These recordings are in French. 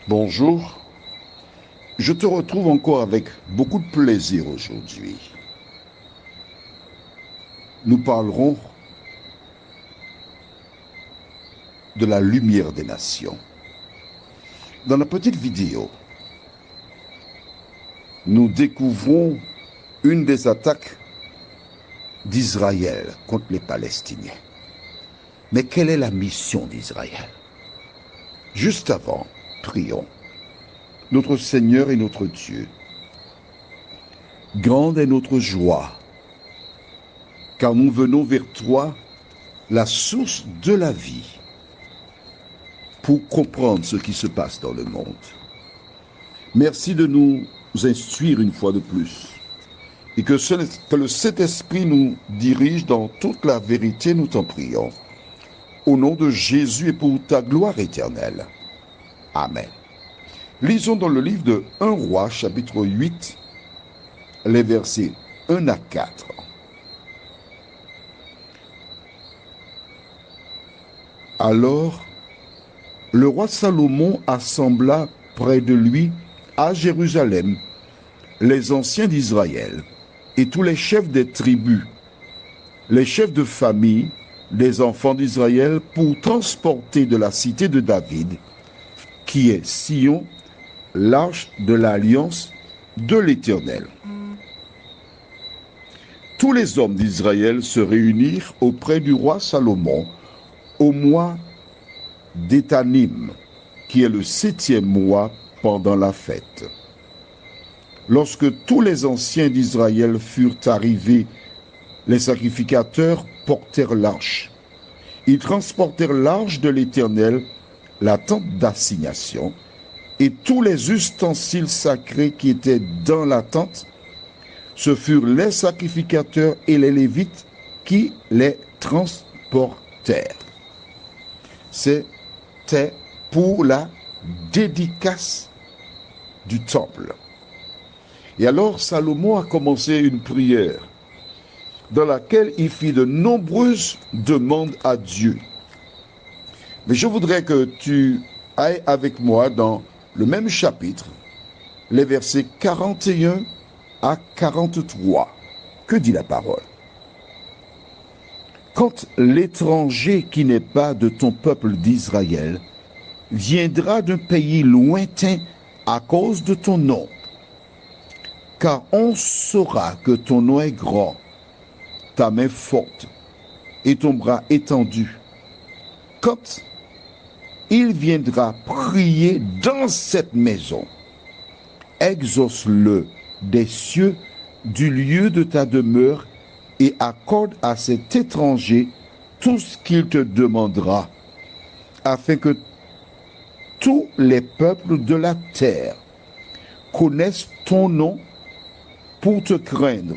Bonjour, je te retrouve encore avec beaucoup de plaisir aujourd'hui. Nous parlerons de la lumière des nations. Dans la petite vidéo, nous découvrons une des attaques d'Israël contre les Palestiniens. Mais quelle est la mission d'Israël? Juste avant, prions. Notre Seigneur et notre Dieu, grande est notre joie, car nous venons vers toi, la source de la vie, pour comprendre ce qui se passe dans le monde. Merci de nous instruire une fois de plus, et que le Saint-Esprit nous dirige dans toute la vérité, nous t'en prions. Au nom de Jésus et pour ta gloire éternelle. Amen. Lisons dans le livre de 1 Roi, chapitre 8, les versets 1 à 4. Alors, le roi Salomon assembla près de lui à Jérusalem les anciens d'Israël et tous les chefs des tribus, les chefs de famille des enfants d'Israël pour transporter de la cité de David, qui est Sion, l'arche de l'alliance de l'Éternel. Tous les hommes d'Israël se réunirent auprès du roi Salomon au mois d'Étanim, qui est le 7e mois pendant la fête. Lorsque tous les anciens d'Israël furent arrivés, les sacrificateurs portèrent l'arche. Ils transportèrent l'arche de l'Éternel, la tente d'assignation, et tous les ustensiles sacrés qui étaient dans la tente. Ce furent les sacrificateurs et les Lévites qui les transportèrent. C'était pour la dédicace du temple. Et alors Salomon a commencé une prière dans laquelle il fit de nombreuses demandes à Dieu. Mais je voudrais que tu ailles avec moi dans le même chapitre, les versets 41 à 43. Que dit la parole? Quand l'étranger qui n'est pas de ton peuple d'Israël viendra d'un pays lointain à cause de ton nom, car on saura que ton nom est grand, ta main forte et ton bras étendu. Quand il viendra prier dans cette maison, exauce-le des cieux du lieu de ta demeure et accorde à cet étranger tout ce qu'il te demandera, afin que tous les peuples de la terre connaissent ton nom pour te craindre,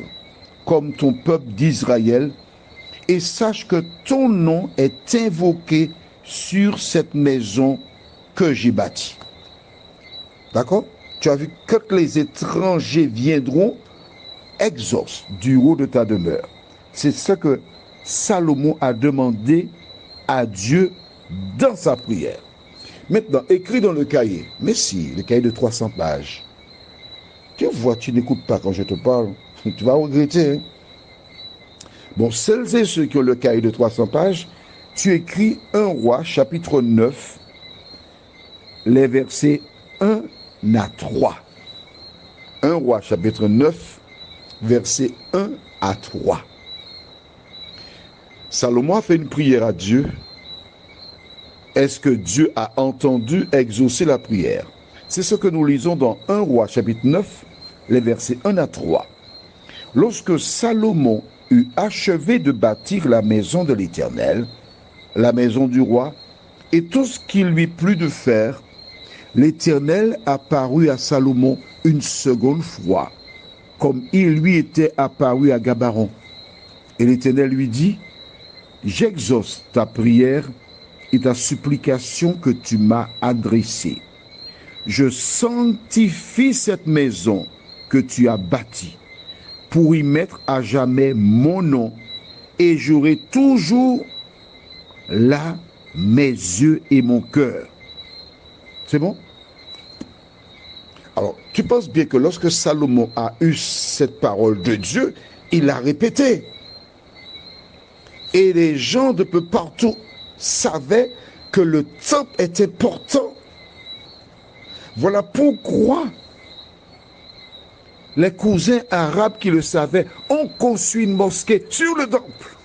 comme ton peuple d'Israël, et sache que ton nom est invoqué sur cette maison que j'ai bâtie. D'accord? Tu as vu, quand les étrangers viendront, exauce du haut de ta demeure. C'est ce que Salomon a demandé à Dieu dans sa prière. Maintenant, écris dans le cahier. Mais si, le cahier de 300 pages. Tu vois, tu n'écoutes pas quand je te parle. Tu vas regretter. Hein? Bon, celles et ceux qui ont le cahier de 300 pages, tu écris 1 Roi, chapitre 9, les versets 1 à 3. 1 Roi, chapitre 9, versets 1 à 3. Salomon a fait une prière à Dieu. Est-ce que Dieu a entendu exaucer la prière? C'est ce que nous lisons dans 1 Roi, chapitre 9, les versets 1 à 3. Lorsque Salomon eut achevé de bâtir la maison de l'Éternel, la maison du roi, et tout ce qu'il lui plut de faire, l'Éternel apparut à Salomon une seconde fois, comme il lui était apparu à Gabaron. Et l'Éternel lui dit, j'exauce ta prière et ta supplication que tu m'as adressée. Je sanctifie cette maison que tu as bâtie pour y mettre à jamais mon nom, et j'aurai toujours là mes yeux et mon cœur. C'est bon? Tu penses bien que lorsque Salomon a eu cette parole de Dieu, il l'a répétée. Et les gens de peu partout savaient que le temple est important. Voilà pourquoi les cousins arabes qui le savaient ont conçu une mosquée sur le temple.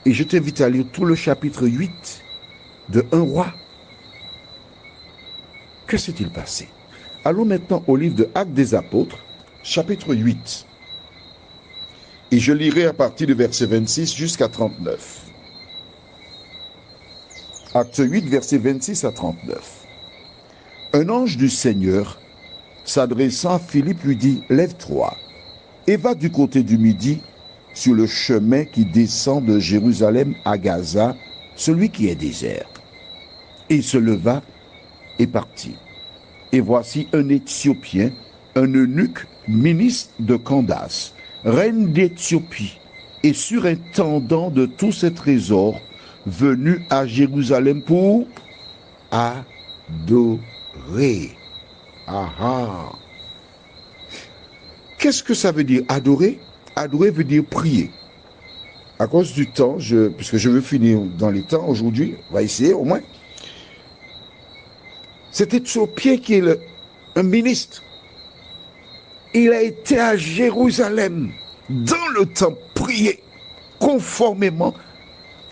Et je t'invite à lire tout le chapitre 8 de 1 roi. Que s'est-il passé? Allons maintenant au livre de Actes des Apôtres, chapitre 8. Et je lirai à partir du verset 26 jusqu'à 39. Acte 8, verset 26 à 39. Un ange du Seigneur, s'adressant à Philippe, lui dit, « Lève-toi et va du côté du midi sur le chemin qui descend de Jérusalem à Gaza, celui qui est désert. » Et il se leva et partit. Et voici un Éthiopien, un eunuque, ministre de Candace, reine d'Éthiopie, et surintendant de tous ses trésors, venu à Jérusalem pour adorer. Ah. Qu'est-ce que ça veut dire adorer? Adorer veut dire prier. À cause du temps, puisque je veux finir dans les temps aujourd'hui, on va essayer au moins. Cet Éthiopien qui est un ministre, il a été à Jérusalem, dans le temple, prier, conformément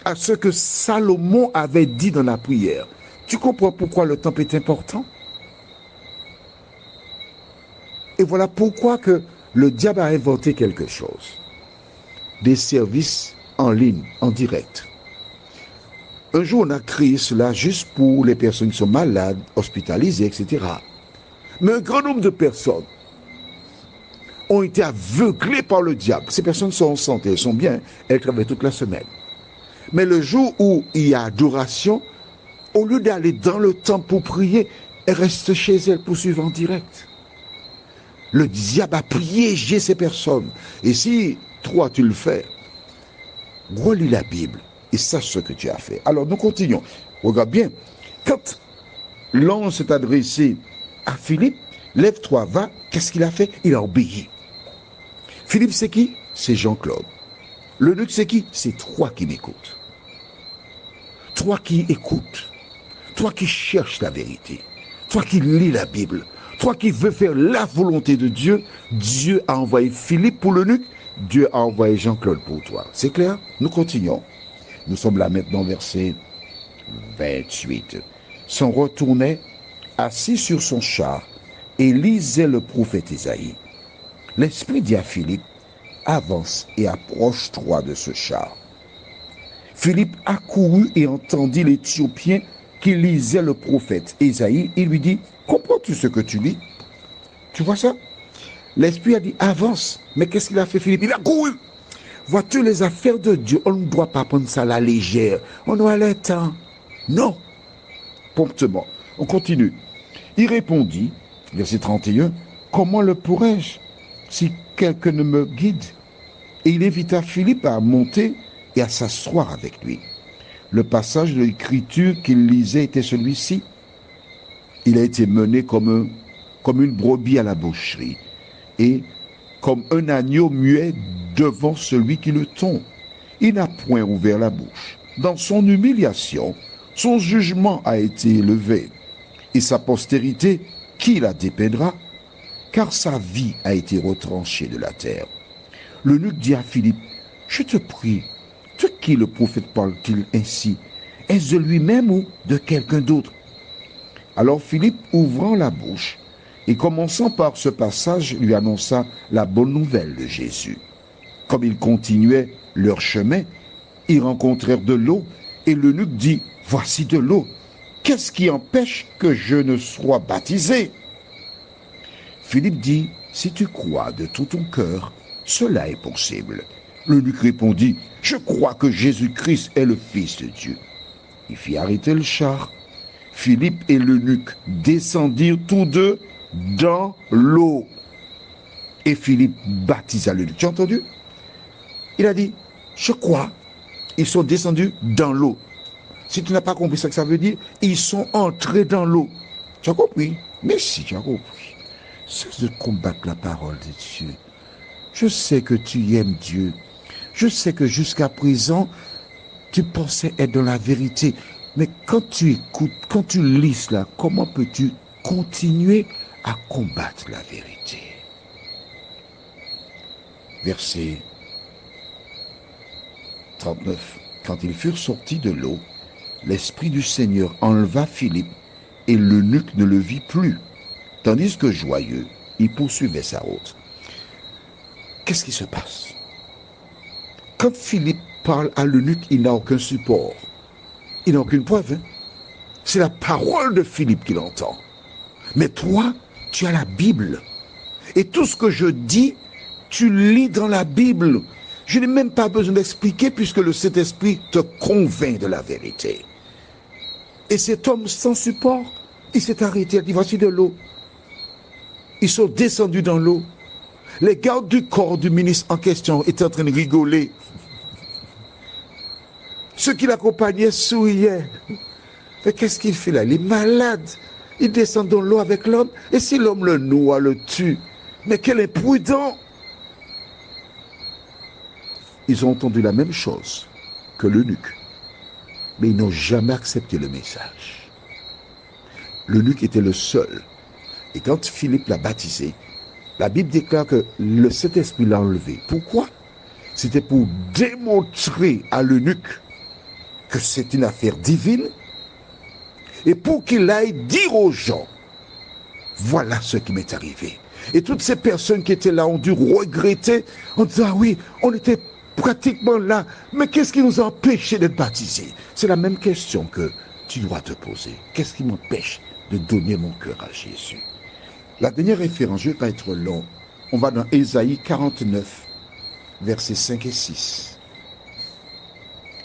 à ce que Salomon avait dit dans la prière. Tu comprends pourquoi le temple est important? Et voilà pourquoi que le diable a inventé quelque chose. Des services en ligne, en direct. Un jour, on a créé cela juste pour les personnes qui sont malades, hospitalisées, etc. Mais un grand nombre de personnes ont été aveuglées par le diable. Ces personnes sont en santé, elles sont bien, elles travaillent toute la semaine. Mais le jour où il y a adoration, au lieu d'aller dans le temple pour prier, elles restent chez elles pour suivre en direct. Le diable a piégé ces personnes. Et si toi tu le fais, relis la Bible et sache ce que tu as fait. Alors nous continuons. Regarde bien. Quand l'ange s'est adressé à Philippe, lève-toi, va. Qu'est-ce qu'il a fait? Il a obéi. Philippe, c'est qui? C'est Jean-Claude. L'eunuque, c'est qui? C'est toi qui m'écoutes. Toi qui écoutes. Toi qui cherches la vérité. Toi qui lis la Bible. Toi qui veux faire la volonté de Dieu. Dieu a envoyé Philippe pour l'eunuque. Dieu a envoyé Jean-Claude pour toi. C'est clair? Nous continuons. Nous sommes là maintenant, verset 28. S'en retournait, assis sur son char, et lisait le prophète Isaïe. L'Esprit dit à Philippe, avance et approche-toi de ce char. Philippe accourut et entendit l'Éthiopien qui lisait le prophète Isaïe. Il lui dit, comprends-tu ce que tu lis? Tu vois ça? L'Esprit a dit, avance. Mais qu'est-ce qu'il a fait, Philippe? Il a couru. Vois-tu, les affaires de Dieu, on ne doit pas prendre ça à la légère. On doit le temps. Non. Promptement. On continue. Il répondit, verset 31, comment le pourrais-je si quelqu'un ne me guide? Et il invita Philippe à monter et à s'asseoir avec lui. Le passage de l'écriture qu'il lisait était celui-ci. Il a été mené comme une brebis à la boucherie et comme un agneau muet devant celui qui le tond. Il n'a point ouvert la bouche. Dans son humiliation, son jugement a été élevé. Et sa postérité, qui la dépeindra? Car sa vie a été retranchée de la terre. L'eunuque dit à Philippe, je te prie, de qui le prophète parle-t-il ainsi? Est-ce de lui-même ou de quelqu'un d'autre? Alors Philippe, ouvrant la bouche, et commençant par ce passage, lui annonça la bonne nouvelle de Jésus. Comme ils continuaient leur chemin, ils rencontrèrent de l'eau, et l'eunuque dit, voici de l'eau. Qu'est-ce qui empêche que je ne sois baptisé? Philippe dit, si tu crois de tout ton cœur, cela est possible. L'eunuque répondit, je crois que Jésus-Christ est le Fils de Dieu. Il fit arrêter le char. Philippe et l'eunuque descendirent tous deux dans l'eau. Et Philippe baptisa l'eunuque. Tu as entendu? Il a dit, je crois. Ils sont descendus dans l'eau. Si tu n'as pas compris ce que ça veut dire, ils sont entrés dans l'eau. Tu as compris? Mais si, tu as compris. Cesse de combattre la parole de Dieu. Je sais que tu aimes Dieu. Je sais que jusqu'à présent, tu pensais être dans la vérité. Mais quand tu écoutes, quand tu lis cela, comment peux-tu continuer à combattre la vérité? Verset 39. Quand ils furent sortis de l'eau, l'Esprit du Seigneur enleva Philippe et l'eunuque ne le vit plus, tandis que joyeux, il poursuivait sa route. Qu'est-ce qui se passe? Quand Philippe parle à l'eunuque, il n'a aucun support. Il n'a aucune preuve. Hein? C'est la parole de Philippe qu'il entend. Mais toi, tu as la Bible. Et tout ce que je dis, tu lis dans la Bible. Je n'ai même pas besoin d'expliquer puisque le Saint-Esprit te convainc de la vérité. Et cet homme sans support, il s'est arrêté, il a dit voici de l'eau. Ils sont descendus dans l'eau. Les gardes du corps du ministre en question étaient en train de rigoler. Ceux qui l'accompagnaient souriaient. Mais qu'est-ce qu'il fait là? Il est malade. Il descend dans l'eau avec l'homme. Et si l'homme le noie, le tue? Mais quel imprudent! Ils ont entendu la même chose que l'eunuque. Mais ils n'ont jamais accepté le message. L'eunuque était le seul. Et quand Philippe l'a baptisé, la Bible déclare que le Saint-Esprit l'a enlevé. Pourquoi? C'était pour démontrer à l'eunuque que c'est une affaire divine et pour qu'il aille dire aux gens, voilà ce qui m'est arrivé. Et toutes ces personnes qui étaient là ont dû regretter en disant, ah oui, on était pratiquement là, mais qu'est-ce qui nous a empêchés d'être baptisés? C'est la même question que tu dois te poser. Qu'est-ce qui m'empêche de donner mon cœur à Jésus? La dernière référence, je ne vais pas être long, on va dans Ésaïe 49, versets 5 et 6.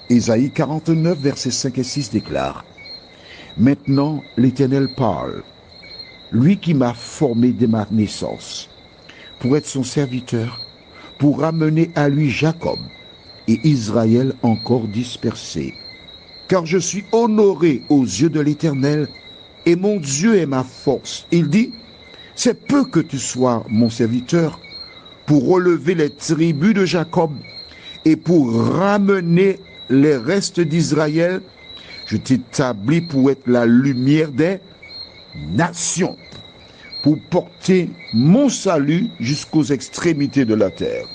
Ésaïe 49, versets 5 et 6 déclare, « Maintenant l'Éternel parle, lui qui m'a formé dès ma naissance, pour être son serviteur, pour ramener à lui Jacob et Israël encore dispersé. Car je suis honoré aux yeux de l'Éternel, et mon Dieu est ma force. » Il dit, « C'est peu que tu sois mon serviteur, pour relever les tribus de Jacob et pour ramener les restes d'Israël. Je t'établis pour être la lumière des nations, pour porter mon salut jusqu'aux extrémités de la terre. »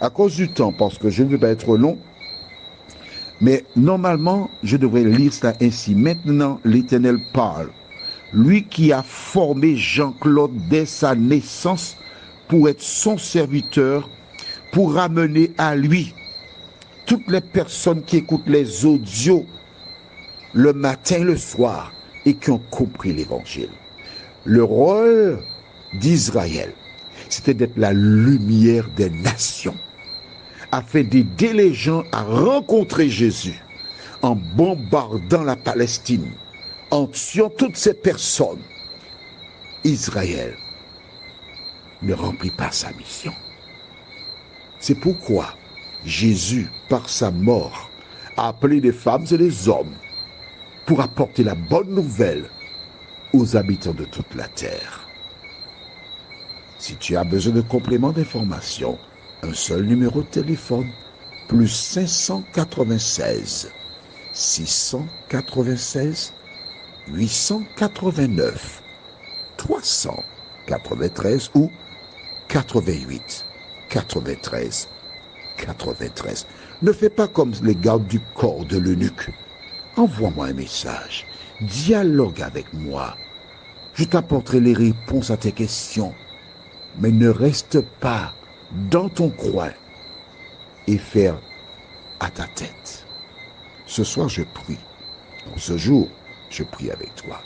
À cause du temps, parce que je ne veux pas être long, mais normalement, je devrais lire cela ainsi. Maintenant, l'Éternel parle. Lui qui a formé Jean-Claude dès sa naissance pour être son serviteur, pour ramener à lui toutes les personnes qui écoutent les audios le matin et le soir et qui ont compris l'évangile. Le rôle d'Israël, c'était d'être la lumière des nations, afin d'aider les gens à rencontrer Jésus en bombardant la Palestine, en tuant toutes ces personnes. Israël ne remplit pas sa mission. C'est pourquoi Jésus, par sa mort, a appelé des femmes et des hommes pour apporter la bonne nouvelle aux habitants de toute la terre. Si tu as besoin de compléments d'information, un seul numéro de téléphone, plus 596 696 889 393 ou 88 93 93. Ne fais pas comme les gardes du corps de l'eunuque. Envoie-moi un message. Dialogue avec moi. Je t'apporterai les réponses à tes questions. Mais ne reste pas dans ton coin et faire à ta tête. Ce soir, je prie. Donc, ce jour, je prie avec toi.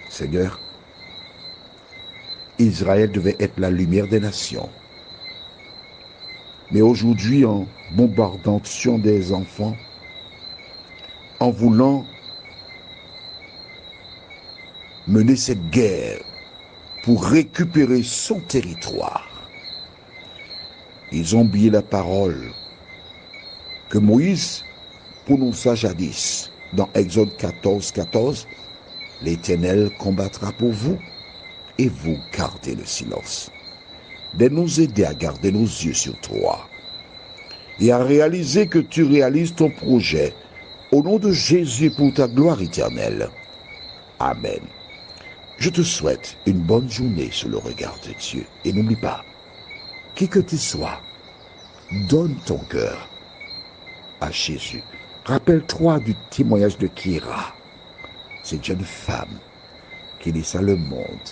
Seigneur, Israël devait être la lumière des nations. Mais aujourd'hui, en bombardant, tuant des enfants, en voulant mener cette guerre pour récupérer son territoire, ils ont oublié la parole que Moïse prononça jadis. dans Exode 14, 14, l'Éternel combattra pour vous et vous gardez le silence. De nous aider à garder nos yeux sur toi et à réaliser que tu réalises ton projet au nom de Jésus pour ta gloire éternelle. Amen. Je te souhaite une bonne journée sous le regard de Dieu. Et n'oublie pas, qui que tu sois, donne ton cœur à Jésus. Rappelle-toi du témoignage de Kira, cette jeune femme qui laissa le monde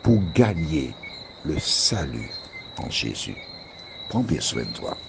pour gagner le salut en Jésus. Prends bien soin de toi.